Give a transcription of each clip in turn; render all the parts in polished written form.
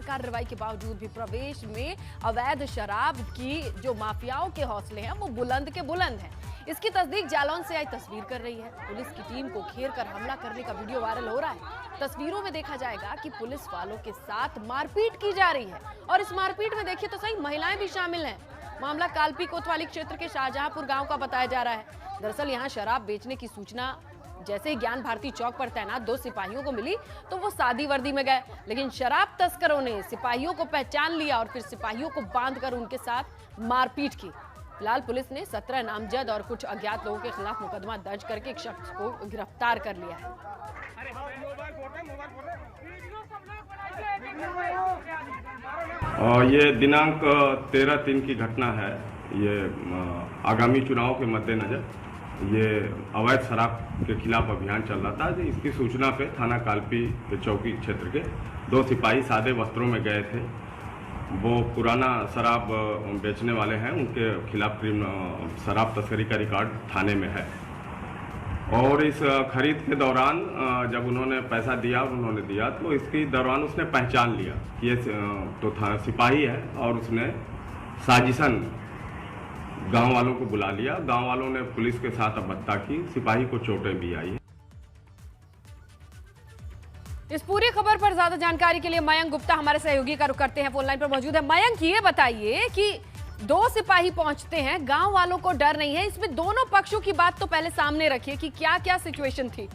कार्रवाई के बावजूद भी प्रदेश में अवैध शराब की जो माफियाओं के हौसले हैं वो बुलंद के बुलंद हैं। इसकी तस्दीक जालौन से आई तस्वीर कर रही है। पुलिस की टीम को घेर कर हमला करने का वीडियो वायरल हो रहा है। तस्वीरों में देखा जाएगा कि पुलिस वालों के साथ मारपीट की जा रही है और इस मारपीट में देखिए तो सही महिलाएं भी शामिल हैं। मामला कालपी कोतवाली क्षेत्र के शाहजहांपुर गांव का बताया जा रहा है। दरअसल यहां शराब बेचने की सूचना जैसे ही ज्ञान भारती चौक पर तैनात 2 सिपाहियों को मिली तो वो सादी वर्दी में गए, लेकिन शराब तस्करों ने सिपाहियों को पहचान लिया और फिर सिपाहियों को बांधकर उनके साथ मारपीट की। फिलहाल पुलिस ने 17 नामजद और कुछ अज्ञात लोगों के खिलाफ मुकदमा दर्ज करके एक शख्स को गिरफ्तार कर लिया है। ये दिनांक 13/3 की घटना है। ये आगामी चुनाव के मद्देनजर ये अवैध शराब के खिलाफ अभियान चल रहा था। इसकी सूचना पे थाना कालपी के चौकी क्षेत्र के 2 सिपाही सादे वस्त्रों में गए थे। वो पुराना शराब बेचने वाले हैं, उनके खिलाफ शराब तस्करी का रिकॉर्ड थाने में है। और इस खरीद के दौरान जब उन्होंने पैसा दिया उन्होंने दिया तो इसके दौरान उसने पहचान लिया कि ये तो था सिपाही है और उसने साजिशन गांव वालों को बुला लिया। गांव वालों ने पुलिस के साथ अबत्ता की, सिपाही को चोटें भी आई। इस पूरी खबर पर ज्यादा जानकारी के लिए मयंक गुप्ता हमारे सहयोगी का रुख करते हैं, फोन लाइन पर मौजूद है। मयंक, ये बताइए कि 2 सिपाही पहुंचते हैं, गांव वालों को डर नहीं है, इसमें दोनों पक्षों की बात तो पहले सामने रखिए कि क्या क्या सिचुएशन थी।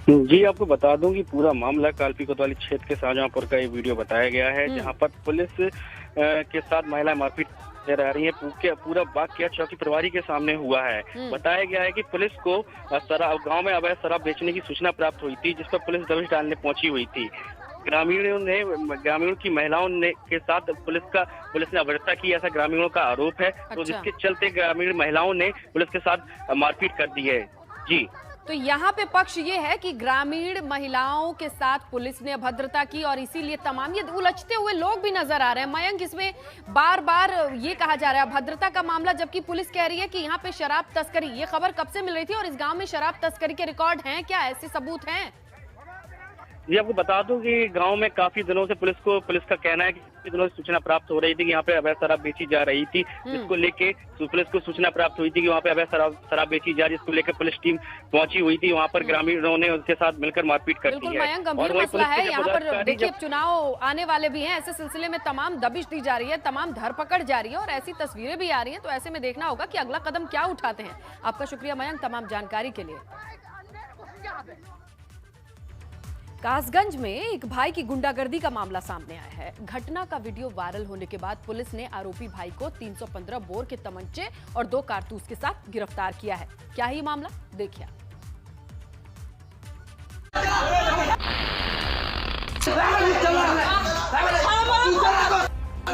जी, आपको बता दूं कि पूरा मामला कालपी कोतवाली क्षेत्र के शाहजहांपुर का ये वीडियो बताया गया है, जहां पर पुलिस के साथ महिला मारपीट नजर आ रही है। पूरा वाकया चौकी प्रभारी के सामने हुआ है। बताया गया है कि पुलिस को गांव में अवैध शराब बेचने की सूचना प्राप्त हुई थी, जिस पर पुलिस दबिश डालने पहुंची हुई थी। ग्रामीणों की महिलाओं ने के साथ पुलिस ने अभद्रता की, ऐसा ग्रामीणों का आरोप है। तो जिसके चलते ग्रामीण महिलाओं ने पुलिस के साथ मारपीट कर दी है। जी, तो यहाँ पे पक्ष ये है कि ग्रामीण महिलाओं के साथ पुलिस ने अभद्रता की और इसीलिए तमाम ये उलझते हुए लोग भी नजर आ रहे हैं। मयंक, इसमें बार बार ये कहा जा रहा है अभद्रता का मामला, जबकि पुलिस कह रही है कि यहाँ पे शराब तस्करी, ये खबर कब से मिल रही थी और इस गांव में शराब तस्करी के रिकॉर्ड हैं क्या, ऐसे सबूत हैं? जी, आपको बता दूं कि गांव में काफी दिनों से पुलिस का कहना है कि काफी दिनों से सूचना प्राप्त हो रही थी कि यहाँ पे अवैध शराब बेची जा रही थी, जिसको लेके पुलिस को सूचना प्राप्त हुई थी कि वहाँ पे अवैध शराब बेची जा रही है, जिसको लेकर पुलिस टीम पहुंची हुई थी। वहाँ पर ग्रामीणों ने उसके साथ मिलकर मारपीट कर दी है। मयंक, गंभीर मसला है यहाँ पर। देखिए, चुनाव आने वाले भी हैं, ऐसे सिलसिले में तमाम दबिश दी जा रही है, तमाम धरपकड़ जारी है और ऐसी तस्वीरें भी आ रही है, तो ऐसे में देखना होगा कि अगला कदम क्या उठाते हैं। आपका शुक्रिया मयंक तमाम जानकारी के लिए। कासगंज में एक भाई की गुंडागर्दी का मामला सामने आया है। घटना का वीडियो वायरल होने के बाद पुलिस ने आरोपी भाई को 315 बोर के तमंचे और 2 कारतूस के साथ गिरफ्तार किया है। क्या है ये मामला, देखिए।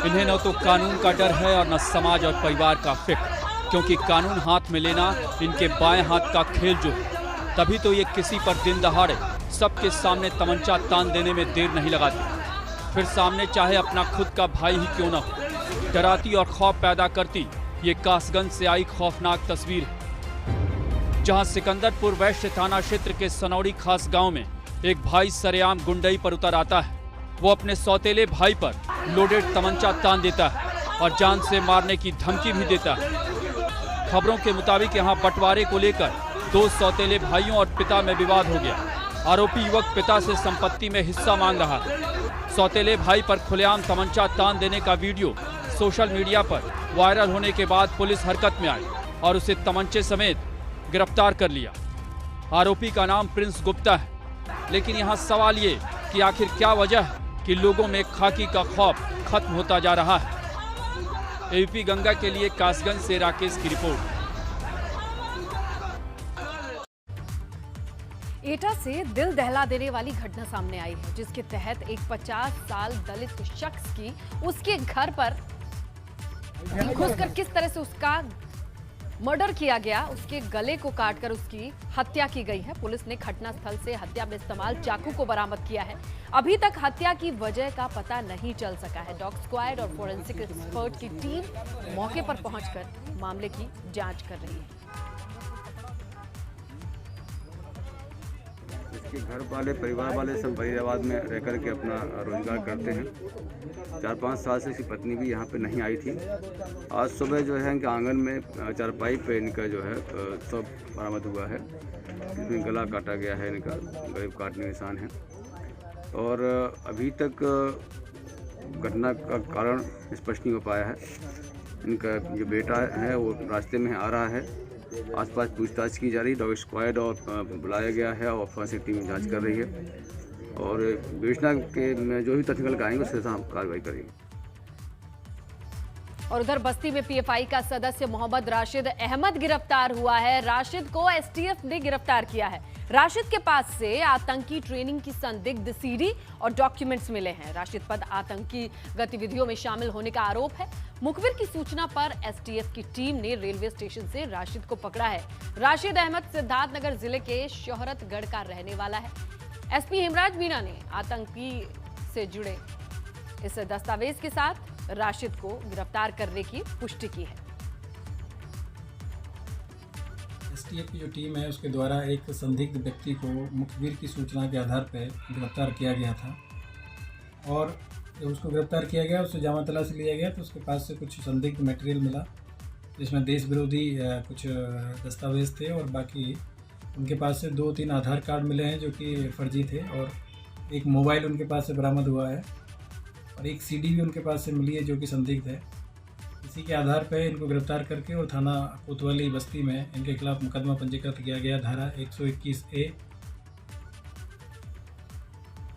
इन्हें न तो कानून का डर है और न समाज और परिवार का फिक्र, क्योंकि कानून हाथ में लेना इनके बाएं हाथ का खेल जो है। तभी तो ये किसी पर दिन दहाड़े सबके सामने तमंचा तान देने में देर नहीं लगाती। फिर सामने चाहे अपना खुद का भाई ही क्यों न हो। डराती और खौफ पैदा करती ये कासगंज से आई खौफनाक तस्वीर है, जहां सिकंदरपुर वैश्य थाना क्षेत्र के सनौड़ी खास गांव में एक भाई सरेआम गुंडई पर उतर आता है। वो अपने सौतेले भाई पर लोडेड तमंचा तान देता है और जान से मारने की धमकी भी देता है। खबरों के मुताबिक यहाँ बंटवारे को लेकर 2 सौतेले भाइयों और पिता में विवाद हो गया। आरोपी युवक पिता से संपत्ति में हिस्सा मांग रहा है। सौतेले भाई पर खुलेआम तमंचा तान देने का वीडियो सोशल मीडिया पर वायरल होने के बाद पुलिस हरकत में आई और उसे तमंचे समेत गिरफ्तार कर लिया। आरोपी का नाम प्रिंस गुप्ता है, लेकिन यहाँ सवाल ये कि आखिर क्या वजह है कि लोगों में खाकी का खौफ खत्म होता जा रहा है। एबीपी गंगा के लिए कासगंज से राकेश की रिपोर्ट। एटा से दिल दहला देने वाली घटना सामने आई है, जिसके तहत एक 50 साल दलित शख्स की उसके घर पर घुसकर किस तरह से उसका मर्डर किया गया, उसके गले को काटकर उसकी हत्या की गई है। पुलिस ने घटनास्थल से हत्या में इस्तेमाल चाकू को बरामद किया है। अभी तक हत्या की वजह का पता नहीं चल सका है। डॉग स्क्वाड और फोरेंसिक एक्सपर्ट की टीम मौके पर पहुंचकर मामले की जांच कर रही है। कि घर वाले परिवार वाले सब फरीदाबाद में रह कर के अपना रोजगार करते हैं। 4-5 साल से इसकी पत्नी भी यहाँ पे नहीं आई थी। आज सुबह जो है इनके आंगन में चारपाई पे इनका जो है सब बरामद हुआ है। इसमें गला काटा गया है, इनका गले काटने निशान है और अभी तक घटना का कारण स्पष्ट नहीं हो पाया है। इनका जो बेटा है वो रास्ते में आ रहा है। आसपास पूछताछ की जा रही, डॉग स्क्वाड और बुलाया गया है और फॉरेंसिक टीम जांच कर रही है और विवेचना के में जो भी तथ्य निकल आएंगे उसके साथ हम कार्रवाई करेंगे। और उधर बस्ती में पीएफआई का सदस्य मोहम्मद राशिद अहमद गिरफ्तार हुआ है। राशिद को एसटीएफ ने गिरफ्तार किया है। राशिद के पास से आतंकी ट्रेनिंग की संदिग्ध सीडी और डॉक्यूमेंट्स मिले हैं। राशिद पर आतंकी गतिविधियों में शामिल होने का आरोप है। मुखबिर की सूचना पर एसटीएफ की टीम ने रेलवे स्टेशन से राशिद को पकड़ा है। राशिद अहमद सिद्धार्थनगर जिले के शोहरतगढ़ का रहने वाला है। एसपी हेमराज मीणा ने आतंकी से जुड़े इस दस्तावेज के साथ राशिद को गिरफ्तार करने की पुष्टि की है। एसटीएफ की जो टीम है उसके द्वारा एक संदिग्ध व्यक्ति को मुखबिर की सूचना के आधार पर गिरफ्तार किया गया था और जब उसको गिरफ्तार किया गया, उससे जामा तलाशी लिया गया तो उसके पास से कुछ संदिग्ध मटेरियल मिला जिसमें देश विरोधी कुछ दस्तावेज थे और बाकी उनके पास से 2-3 आधार कार्ड मिले हैं जो कि फर्जी थे और एक मोबाइल उनके पास से बरामद हुआ है और एक सीडी भी उनके पास से मिली है जो कि संदिग्ध है। इसी के आधार पर इनको गिरफ्तार करके और थाना कोतवाली बस्ती में इनके खिलाफ मुकदमा पंजीकृत किया गया धारा 121A।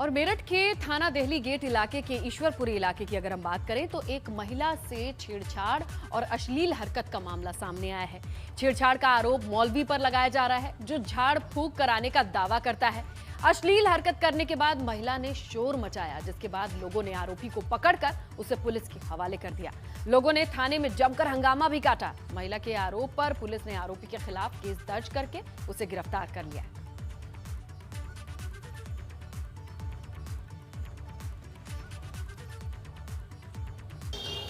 और मेरठ के थाना देहली गेट इलाके के ईश्वरपुरी इलाके की अगर हम बात करें तो एक महिला से छेड़छाड़ और अश्लील हरकत का मामला सामने आया है। छेड़छाड़ का आरोप मौलवी पर लगाया जा रहा है जो झाड़ फूंक कराने का दावा करता है। अश्लील हरकत करने के बाद महिला ने शोर मचाया, जिसके बाद लोगों ने आरोपी को पकड़कर उसे पुलिस के हवाले कर दिया। लोगों ने थाने में जमकर हंगामा भी काटा। महिला के आरोप पर पुलिस ने आरोपी के खिलाफ केस दर्ज करके उसे गिरफ्तार कर लिया।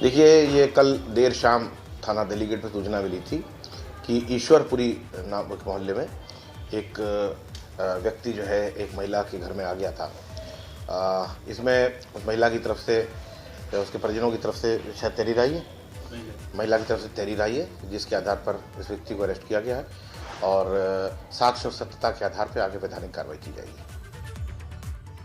देखिए, ये कल देर शाम थाना देहली गेट पर सूचना मिली थी कि ईश्वरपुरी नाम के मोहल्ले में एक व्यक्ति जो है एक महिला के घर में आ गया था। इसमें उस महिला की तरफ से, उसके परिजनों की तरफ से शायद तहरीर आई है, महिला की तरफ से तहरीर आई है जिसके आधार पर इस व्यक्ति को अरेस्ट किया गया है और साक्ष्य और सत्यता के आधार पर आगे वैधानिक कार्रवाई की जाएगी।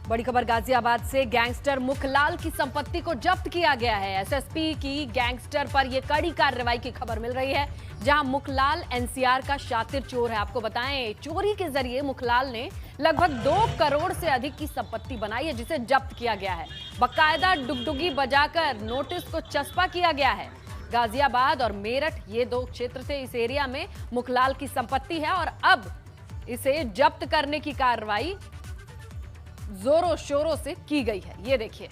बड़ी खबर गाजियाबाद से, गैंगस्टर मुखलाल की संपत्ति को जब्त किया गया है। एसएसपी की गैंगस्टर पर यह कड़ी कार्रवाई की खबर मिल रही है, जहां मुखलाल एनसीआर का शातिर चोर है। आपको बताएं, चोरी के जरिए मुखलाल ने लगभग 2 करोड़ से अधिक की संपत्ति बनाई है, जिसे जब्त किया गया है। बाकायदा डुगडुगी बजाकर नोटिस को चस्पा किया गया है। गाजियाबाद और मेरठ, ये 2 क्षेत्र थे इस एरिया में मुखलाल की संपत्ति है और अब इसे जब्त करने की कार्रवाई जोरों शोरों से की गई है। ये देखिए,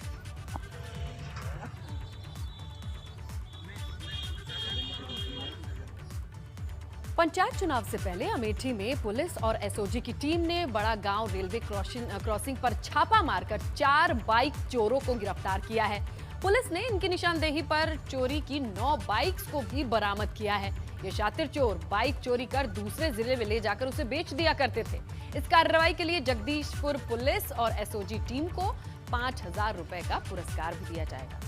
पंचायत चुनाव से पहले अमेठी में पुलिस और एसओजी की टीम ने बड़ा गांव रेलवे क्रॉसिंग पर छापा मारकर 4 बाइक चोरों को गिरफ्तार किया है। पुलिस ने इनकी निशानदेही पर चोरी की 9 बाइक्स को भी बरामद किया है। ये शातिर चोर बाइक चोरी कर दूसरे जिले में ले जाकर उसे बेच दिया करते थे। इस कार्रवाई के लिए जगदीशपुर पुलिस और एसओजी टीम को 5,000 रुपए का पुरस्कार भी दिया जाएगा।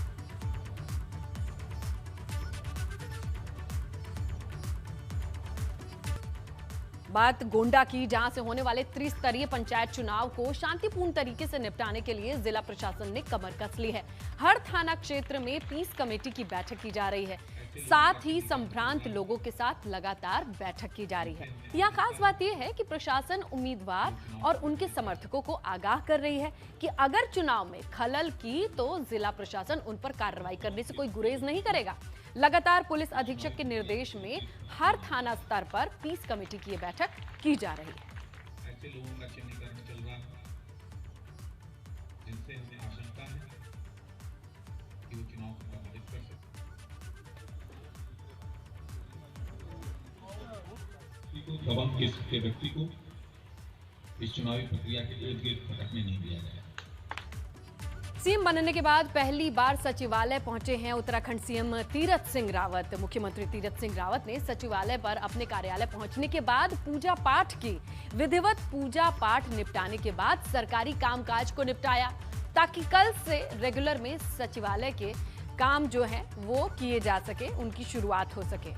बात गोंडा की, जहां से होने वाले त्रिस्तरीय पंचायत चुनाव को शांतिपूर्ण तरीके से निपटाने के लिए जिला प्रशासन ने कमर कस ली है। हर थाना क्षेत्र में पीस कमेटी की बैठक की जा रही है। साथ ही संभ्रांत लोगों के साथ लगातार बैठक की जा रही है। यहाँ खास बात यह है कि प्रशासन उम्मीदवार और उनके समर्थकों को आगाह कर रही है कि अगर चुनाव में खलल की तो जिला प्रशासन उन पर कार्रवाई करने से कोई गुरेज नहीं करेगा। लगातार पुलिस अधीक्षक के निर्देश में हर थाना स्तर पर पीस कमेटी की बैठक की जा रही है। ऐसे लोगों का चिन्हीकरण चल रहा है जिनसे हमें आशंका है कि वो चुनाव को प्रभावित कर सकते हैं। दबंग किस्म के व्यक्ति को इस चुनावी प्रक्रिया के इर्द गिर्द भटकने नहीं दिया जाएगा। सीएम बनने के बाद पहली बार सचिवालय पहुंचे हैं उत्तराखंड सीएम तीरथ सिंह रावत। मुख्यमंत्री तीरथ सिंह रावत ने सचिवालय पर अपने कार्यालय पहुंचने के बाद पूजा पाठ की। विधिवत पूजा पाठ निपटाने के बाद सरकारी कामकाज को निपटाया ताकि कल से रेगुलर में सचिवालय के काम जो है वो किए जा सके, उनकी शुरुआत हो सके।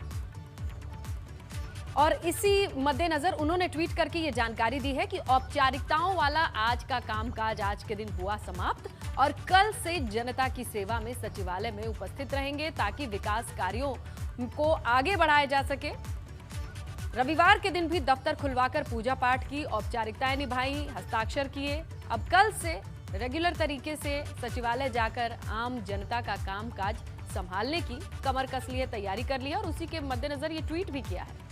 और इसी मद्देनजर उन्होंने ट्वीट करके ये जानकारी दी है कि औपचारिकताओं वाला आज का कामकाज आज के दिन हुआ समाप्त और कल से जनता की सेवा में सचिवालय में उपस्थित रहेंगे ताकि विकास कार्यों को आगे बढ़ाया जा सके। रविवार के दिन भी दफ्तर खुलवाकर पूजा पाठ की, औपचारिकताएं निभाई, हस्ताक्षर किए। अब कल से रेगुलर तरीके से सचिवालय जाकर आम जनता का कामकाज संभालने की कमर कस लिए, तैयारी कर ली है और उसी के मद्देनजर ये ट्वीट भी किया है।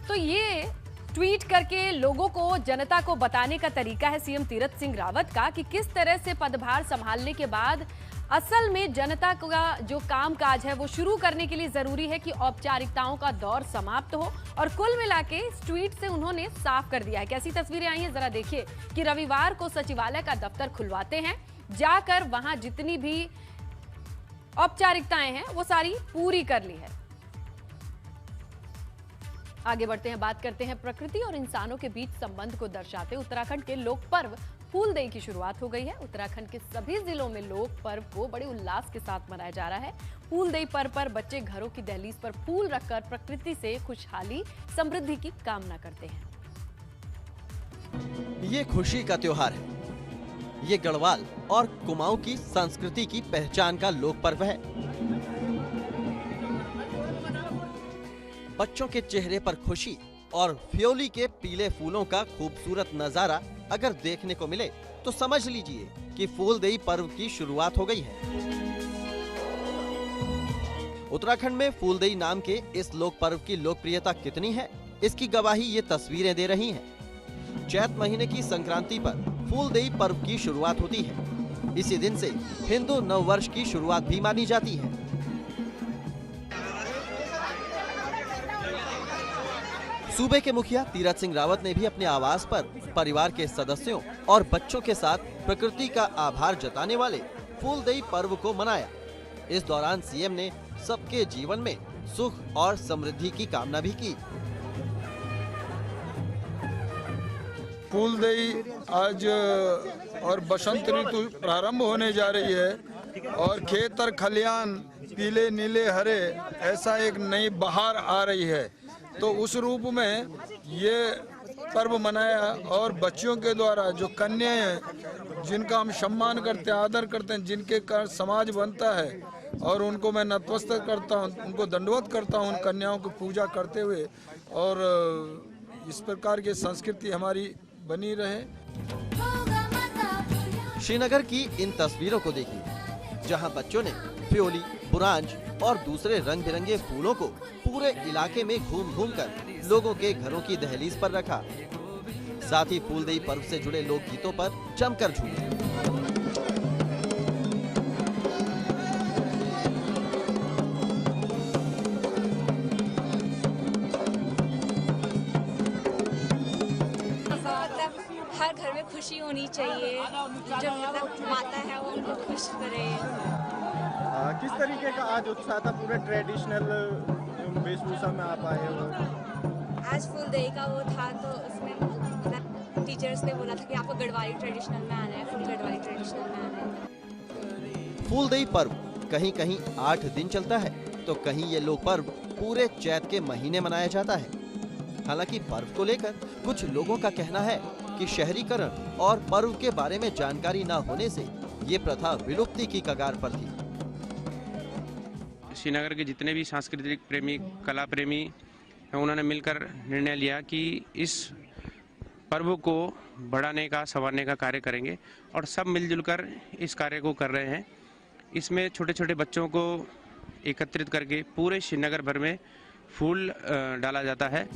तो ये ट्वीट करके लोगों को, जनता को बताने का तरीका है सीएम तीरथ सिंह रावत का कि किस तरह से पदभार संभालने के बाद असल में जनता का जो कामकाज है वो शुरू करने के लिए जरूरी है कि औपचारिकताओं का दौर समाप्त हो। और कुल मिलाके इस ट्वीट से उन्होंने साफ कर दिया है। कैसी तस्वीरें आई हैं जरा देखिए कि रविवार को सचिवालय का दफ्तर खुलवाते हैं, जाकर वहां जितनी भी औपचारिकताएं हैं वो सारी पूरी कर ली है। आगे बढ़ते हैं, बात करते हैं प्रकृति और इंसानों के बीच संबंध को दर्शाते उत्तराखंड के लोक पर्व फूलदेई की शुरुआत हो गई है। उत्तराखंड के सभी जिलों में लोक पर्व को बड़े उल्लास के साथ मनाया जा रहा है। फूलदेई पर्व पर बच्चे घरों की दहलीज पर फूल रखकर प्रकृति से खुशहाली, समृद्धि की कामना करते हैं। ये खुशी का त्योहार है। ये गढ़वाल और कुमाऊं की संस्कृति की पहचान का लोक पर्व है। बच्चों के चेहरे पर खुशी और फ्योली के पीले फूलों का खूबसूरत नजारा अगर देखने को मिले तो समझ लीजिए कि फूलदेई पर्व की शुरुआत हो गई है। उत्तराखंड में फूलदेई नाम के इस लोक पर्व की लोकप्रियता कितनी है, इसकी गवाही ये तस्वीरें दे रही हैं। चैत महीने की संक्रांति पर फूलदेई पर्व की शुरुआत होती है। इसी दिन से हिंदू नव वर्ष की शुरुआत भी मानी जाती है। सूबे के मुखिया तीरथ सिंह रावत ने भी अपने आवास पर परिवार के सदस्यों और बच्चों के साथ प्रकृति का आभार जताने वाले फूलदेई पर्व को मनाया। इस दौरान सीएम ने सबके जीवन में सुख और समृद्धि की कामना भी की। फूलदेई आज और बसंत ऋतु प्रारंभ होने जा रही है और खेत और खलियान पीले नीले हरे ऐसा एक नई बहार आ रही है। तो उस रूप में ये पर्व मनाया और बच्चियों के द्वारा जो कन्याएं हैं जिनका हम सम्मान करते हैं, आदर करते हैं, जिनके कारण समाज बनता है और उनको मैं नतमस्तक करता हूं, उनको दंडवत करता हूं, उन कन्याओं की पूजा करते हुए और इस प्रकार की संस्कृति हमारी बनी रहे। श्रीनगर की इन तस्वीरों को देखिए, जहां बच्चों ने फ्योली, बुरांज और दूसरे रंग बिरंगे फूलों को पूरे इलाके में घूम घूम कर लोगों के घरों की दहलीज पर रखा। साथ ही फूलदेई पर्व से जुड़े लोक गीतों पर जमकर झूमे। हर घर में खुशी होनी चाहिए, जो मतलब माता है वो उनको खुश करे। किस तरीके का आज उत्साह था, पूरे ट्रेडिशनल वेशभूषा में आप आए हो? आज फूलदेई का वो था तो उसमें मतलब टीचर्स ने बोला था कि आपको गढ़वाली ट्रेडिशनल में आना है, फुल गढ़वाली ट्रेडिशनल में आना है। फूलदेई पर्व कहीं कहीं 8 दिन चलता है तो कहीं ये लोक पर्व पूरे चैत के महीने मनाया जाता है। हालांकि पर्व को लेकर कुछ लोगों का कहना है कि शहरीकरण और पर्व के बारे में जानकारी न होने से ये प्रथा विलुप्ति की कगार पर थी। श्रीनगर के जितने भी सांस्कृतिक प्रेमी, कला प्रेमी हैं, उन्होंने मिलकर निर्णय लिया कि इस पर्व को बढ़ाने का, संवारने का कार्य करेंगे और सब मिलजुल कर इस कार्य को कर रहे हैं। इसमें छोटे छोटे बच्चों को एकत्रित करके पूरे श्रीनगर भर में फूल डाला जाता है।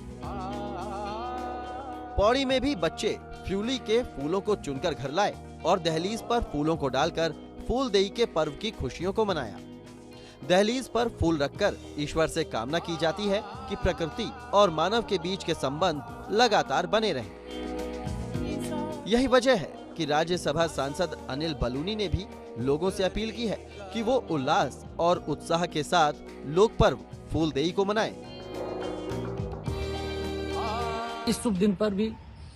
पौड़ी में भी बच्चे फ्यूली के फूलों को चुनकर घर लाए और दहलीज पर फूलों को डालकर फूलदेई के पर्व की खुशियों को मनाया। दहलीज पर फूल रखकर ईश्वर से कामना की जाती है कि प्रकृति और मानव के बीच के संबंध लगातार बने रहें। यही वजह है कि राज्यसभा सांसद अनिल बलूनी ने भी लोगों से अपील की है कि वो उल्लास और उत्साह के साथ लोक पर्व फूलदेई को मनाएं। इस शुभ दिन पर भी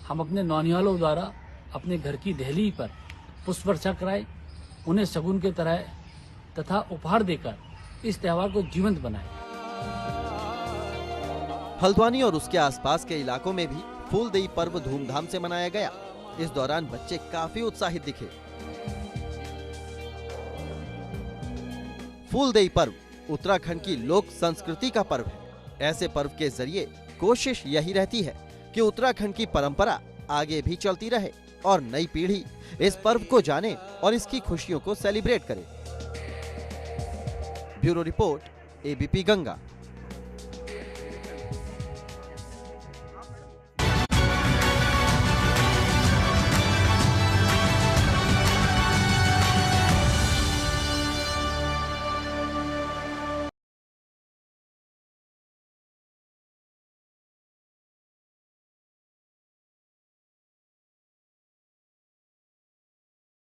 हम अपने नौनिहालों द्वारा अपने घर की दहली पर पुष्प वर्षा कराएं, उन्हें शगुन के तरह तथा उपहार देकर इस त्योहार को जीवंत बनाएं। हल्द्वानी और उसके आसपास के इलाकों में भी फूलदेई पर्व धूमधाम से मनाया गया। इस दौरान बच्चे काफी उत्साहित दिखे। फूलदेई पर्व उत्तराखंड की लोक संस्कृति का पर्व है। ऐसे पर्व के जरिए कोशिश यही रहती है कि उत्तराखंड की परंपरा आगे भी चलती रहे और नई पीढ़ी इस पर्व को जाने और इसकी खुशियों को सेलिब्रेट करे। Bureau report, ABP Ganga.